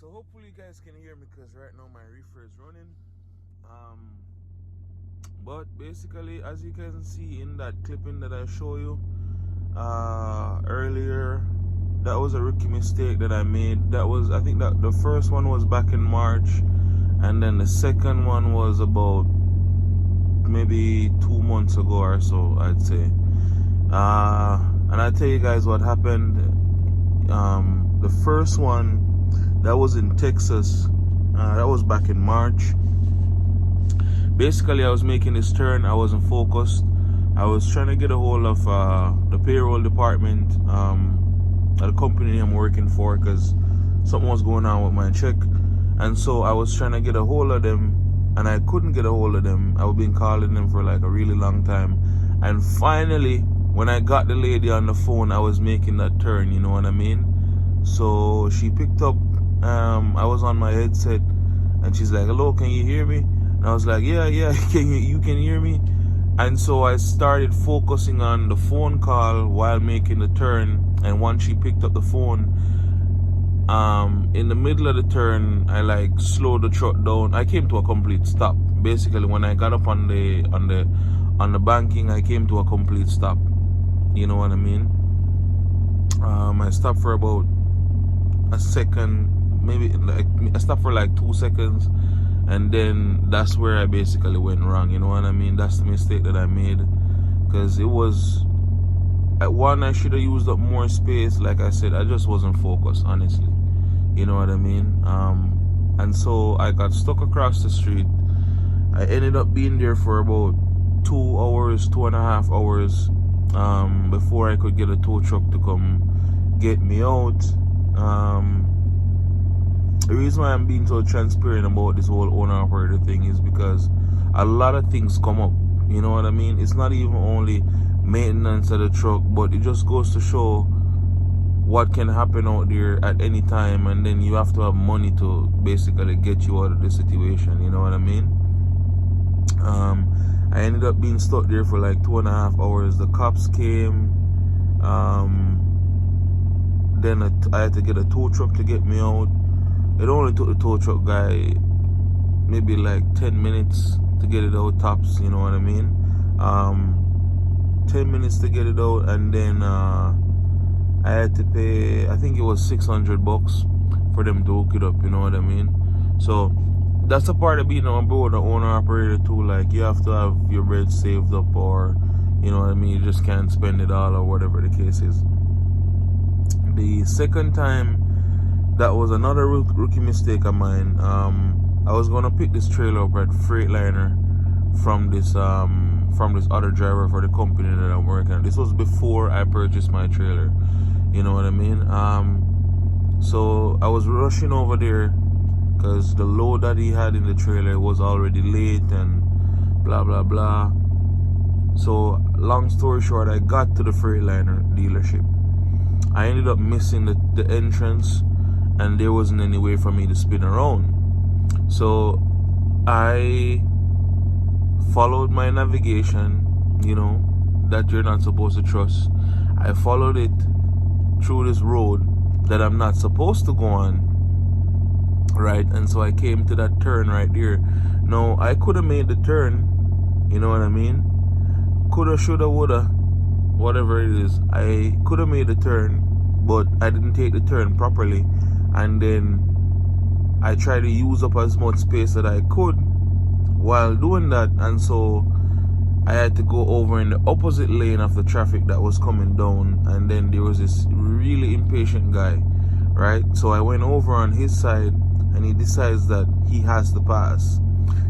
So hopefully you guys can hear me because right now my reefer is running. But basically, as you can see in that clipping that I show you earlier, that was a rookie mistake that I made. I think that the first one was back in March, and then the second one was about maybe 2 months ago or so, I'd say. And I'll tell you guys what happened. The first one, that was in Texas. That was back in March. Basically, I was making this turn. I wasn't focused. I was trying to get a hold of the payroll department at the company I'm working for, because something was going on with my check. And so I was trying to get a hold of them, and I couldn't get a hold of them. I've been calling them for like a really long time. And finally, when I got the lady on the phone, I was making that turn, you know what I mean? So she picked up, I was on my headset, and she's like, "Hello, can you hear me?" And I was like, yeah, you can hear me? And so I started focusing on the phone call while making the turn. And once she picked up the phone, in the middle of the turn, I like slowed the truck down. I came to a complete stop. Basically, when I got up on the banking, I came to a complete stop. You know what I mean? I stopped for about a second, maybe like I stopped for like 2 seconds, and then that's where I basically went wrong. You know what I mean? That's the mistake that I made, because it was at one, I should have used up more space. Like I said, I just wasn't focused, honestly. You know what I mean? And so I got stuck across the street. I ended up being there for about 2 hours, 2.5 hours, before I could get a tow truck to come get me out. The reason why I'm being so transparent about this whole owner-operator thing is because a lot of things come up. You know what I mean? It's not even only maintenance of the truck, but it just goes to show what can happen out there at any time, and then you have to have money to basically get you out of the situation. You know what I mean? I ended up being stuck there for like 2.5 hours. The cops came. Then I had to get a tow truck to get me out. It only took the tow truck guy maybe like 10 minutes to get it out tops, you know what I mean? 10 minutes to get it out, and then I had to pay, I think it was $600 for them to hook it up, you know what I mean? So that's a part of being on board, the owner operator too. Like, you have to have your bread saved up, or you know what I mean, you just can't spend it all, or whatever the case is. The second time, that was another rookie mistake of mine. I was gonna pick this trailer up at Freightliner from this other driver for the company that I'm working at. This was before I purchased my trailer. You know what I mean? So I was rushing over there because the load that he had in the trailer was already late and blah blah blah. So long story short, I got to the Freightliner dealership. I ended up missing the entrance, and there wasn't any way for me to spin around. So I followed my navigation, you know, that you're not supposed to trust. I followed it through this road that I'm not supposed to go on, right? And so I came to that turn right there. Now, I could have made the turn, you know what I mean? Coulda, shoulda, woulda, whatever it is. I could have made the turn, but I didn't take the turn properly. And then I tried to use up as much space that I could while doing that. And so I had to go over in the opposite lane of the traffic that was coming down. And then there was this really impatient guy, right? So I went over on his side, and he decides that he has to pass.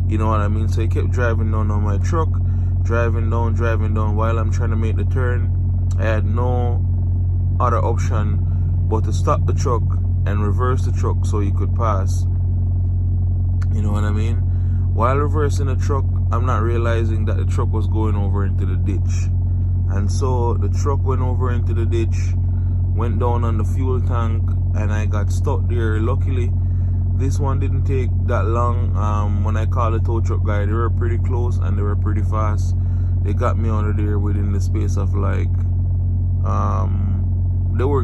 You know what I mean? So he kept driving down on my truck, driving down while I'm trying to make the turn. I had no other option but to stop the truck and reverse the truck so he could pass. You know what I mean? While reversing the truck, I'm not realizing that the truck was going over into the ditch. And so the truck went over into the ditch, went down on the fuel tank, and I got stuck there. Luckily, this one didn't take that long. When I called the tow truck guy, they were pretty close and they were pretty fast. They got me out of there within the space of like,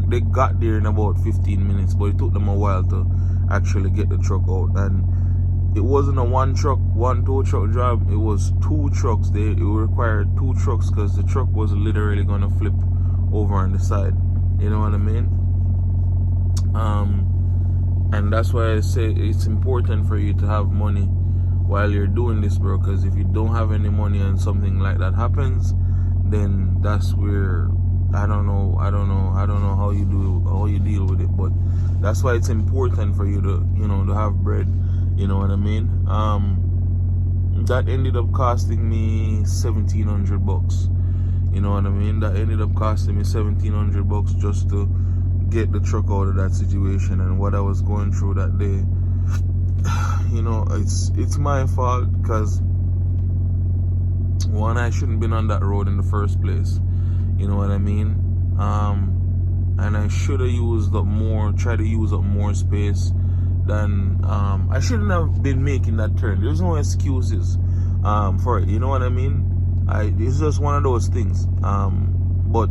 they they got there in about 15 minutes, but it took them a while to actually get the truck out. And it wasn't a one tow truck job, it was 2 trucks. It required 2 trucks because the truck was literally gonna flip over on the side, you know what I mean? And that's why I say it's important for you to have money while you're doing this, bro, because if you don't have any money and something like that happens, then that's where I don't know how you deal with it. But that's why it's important for you to, you know, to have bread, you know what I mean? That ended up costing me $1,700, you know what I mean? That ended up costing me $1,700 just to get the truck out of that situation and what I was going through that day. You know, it's my fault because one, I shouldn't been on that road in the first place, you know what I mean? And I should have used up more, try to use up more space than I shouldn't have been making that turn. There's no excuses for it, you know what I mean? It's just one of those things. But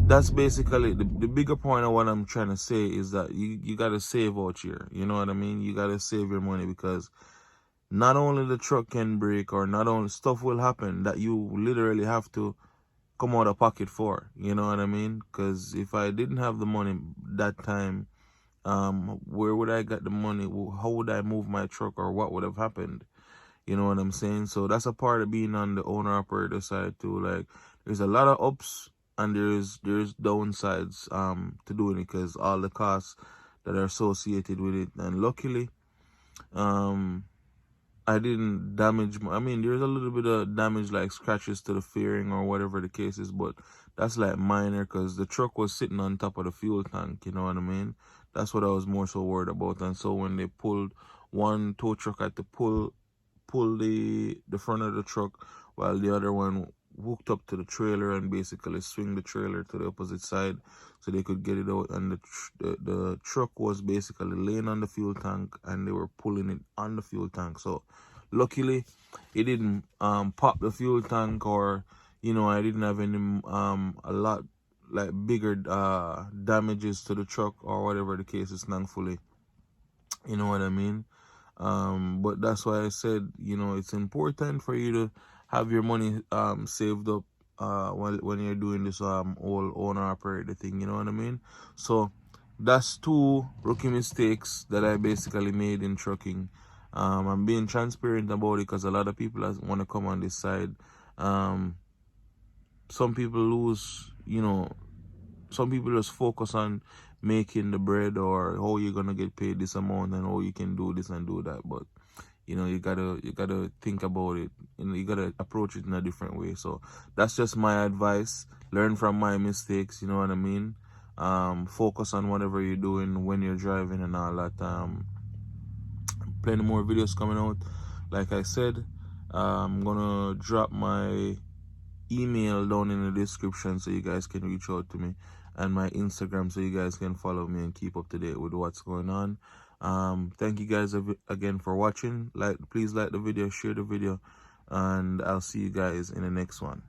that's basically the bigger point of what I'm trying to say is that you gotta save out here, you know what I mean? You gotta save your money, because not only the truck can break, or not only stuff will happen that you literally have to come out of pocket for, you know what I mean? Because if I didn't have the money that time, where would I get the money? How would I move my truck, or what would have happened? You know what I'm saying? So that's a part of being on the owner operator side too. Like, there's a lot of ups and there's downsides to doing it, because all the costs that are associated with it. And luckily, I didn't damage I mean, there's a little bit of damage, like scratches to the fairing or whatever the case is, but that's like minor because the truck was sitting on top of the fuel tank, you know what I mean? That's what I was more so worried about. And so when they pulled, one tow truck had to pull the front of the truck, while the other one hooked up to the trailer and basically swing the trailer to the opposite side so they could get it out. And the truck was basically laying on the fuel tank and they were pulling it on the fuel tank. So luckily it didn't pop the fuel tank, or, you know, I didn't have any a lot like bigger damages to the truck or whatever the case is, thankfully, you know what I mean? But that's why I said, you know, it's important for you to have your money saved up when you're doing this whole owner operator thing, you know what I mean? So that's 2 rookie mistakes that I basically made in trucking. I'm being transparent about it because a lot of people want to come on this side. Some people lose, you know, some people just focus on making the bread, or how you're gonna get paid this amount and how you can do this and do that. But you know, you gotta think about it, and you gotta approach it in a different way. So that's just my advice. Learn from my mistakes, you know what I mean? Focus on whatever you're doing when you're driving and all that. Plenty more videos coming out. Like I said, I'm gonna drop my email down in the description so you guys can reach out to me, and my Instagram so you guys can follow me and keep up to date with what's going on. Thank you guys again for watching. Please like the video, share the video, and I'll see you guys in the next one.